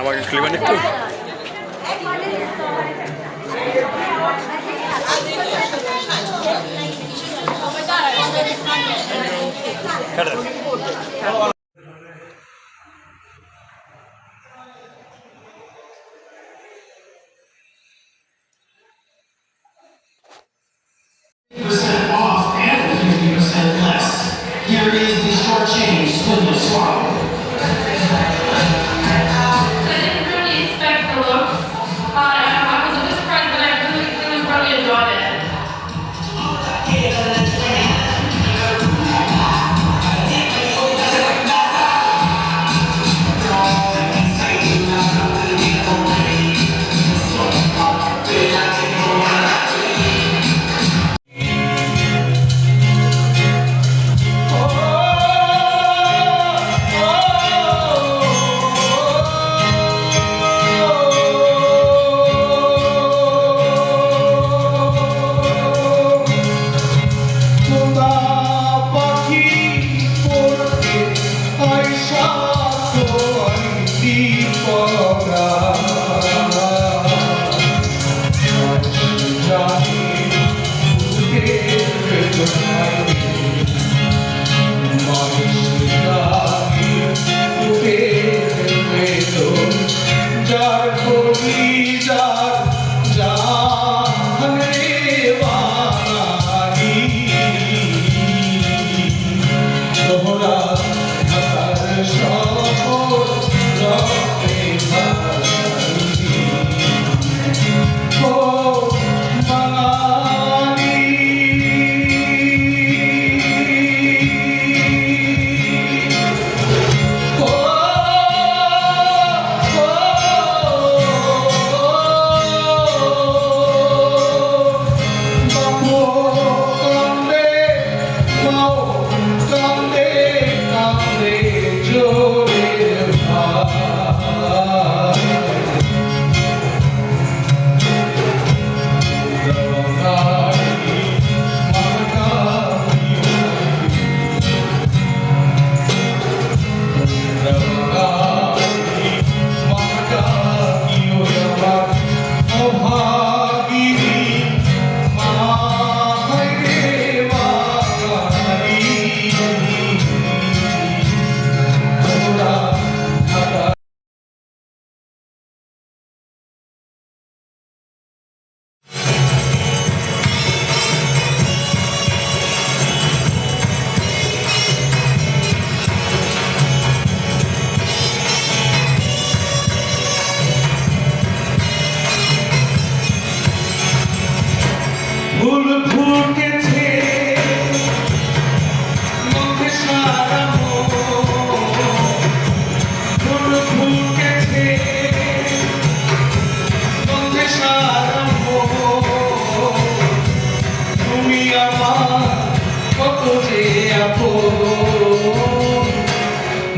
আমাকে ক্লিমান একটু off and 50% less. Here is the short change Swindler Swap.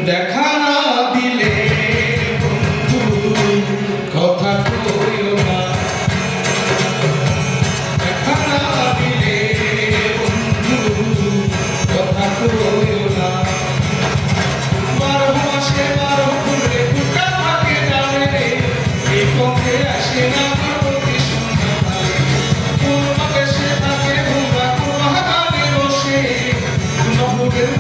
দেখা না দিলে কথা কইও না, দেখা না দিলে কথা কইও না। 12 মাসে 12 ফুলে ফুটা থাকে জানে রে, এই পথে আসে না প্রতি সন্ধ্যা। কোন মাকে সে থাকে ভুলা কোন হাগানে বসে নবদের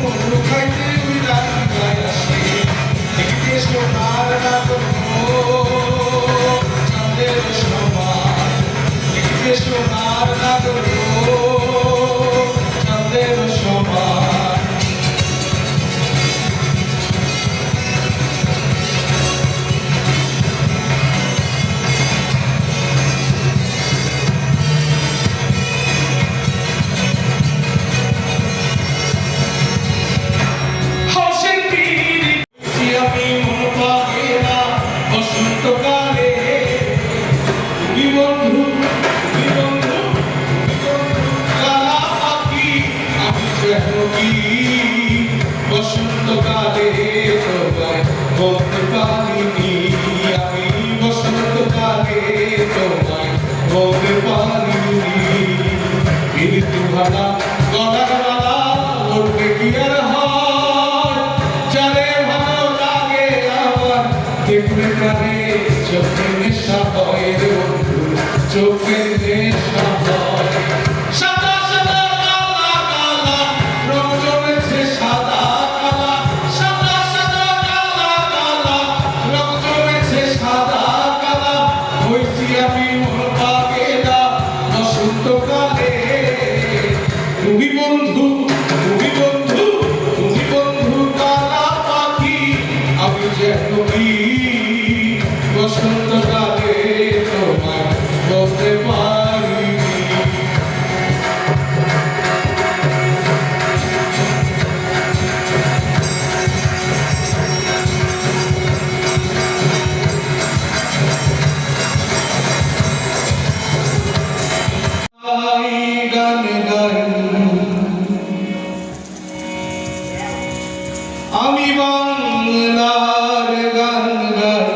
আমি বাংলার গান গাই,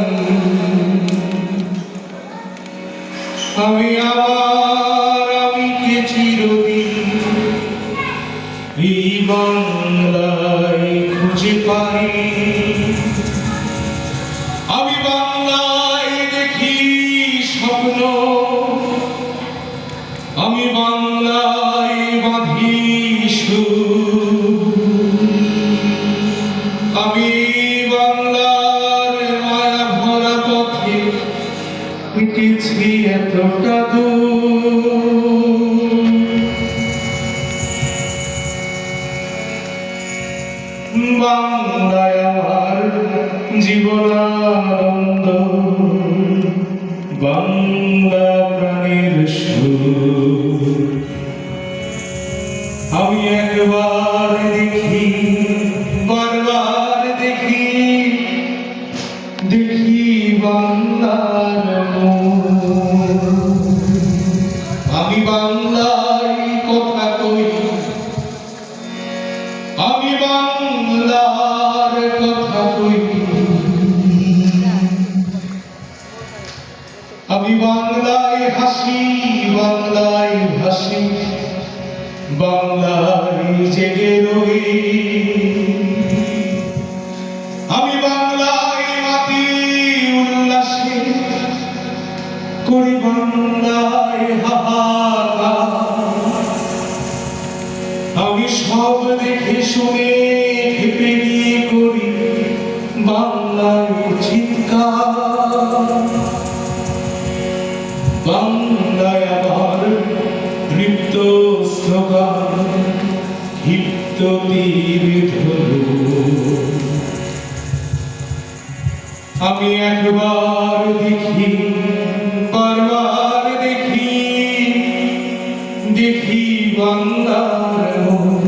আমি আমার আমিকে চিরদিন এই বাংলায় খুঁজে পাই। আমি বাংলায় দেখি স্বপ্ন, আমি বাংলায় বাঁধি সুর, আমি বাংলার মায়া ভরা পথে হেঁটেছি এতটা দূর। বাংলায় আমার জীবনানন্দ, বাংলা প্রাণের সুর। আমি একবার দেখি, বারবার দেখি, দেখি বাংলার মোর। আমি বাংলায় কথা কই, আমি বাংলার কথা কই, আমি বাংলায় হাসি, বাংলায় ভাসি, বাংলায় জেগে রই। আমি বাংলায় মাতি উল্লাসে করি, বাংলায় হাহাকার। আমি সব দেখে শুনে খেপে গিয়ে করি বাংলায় চিৎকার। বাংলায় আমার নৃত্য স্লোগান, ক্ষিপ্ত তীর ধনু। আমি একবার দেখি, বারবার দেখি, দেখি বাংলার মোর।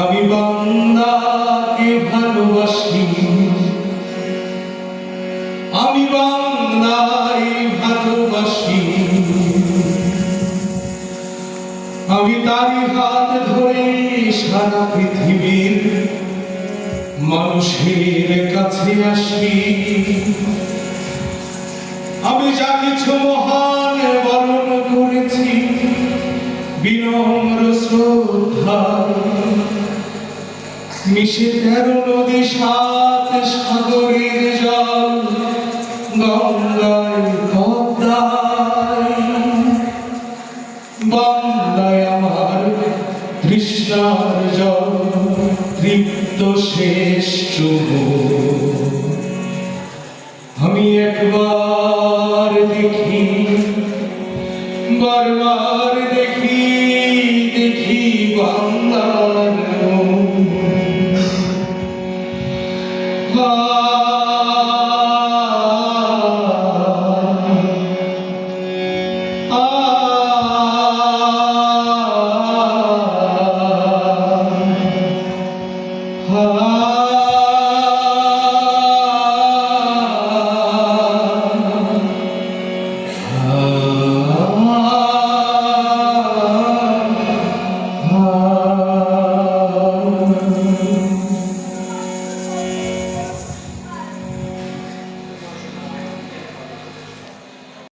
আমি বাংলাকে ভালোবাসি, আমি বাংলায় ভালোবাসি। আমি তারি হাত ধরে সারা পৃথিবীর মানুষের কাছে আসি। আমি যা কিছু মহান বরণ করেছি বিনম্র শ্রদ্ধায়, মিশে 13 নদী 7 সাগরের জল গঙ্গায় পদ্মায়। বাংলায় আমার তৃষ্ণার জল তৃপ্ত শেষ চুমুক। আমি একবার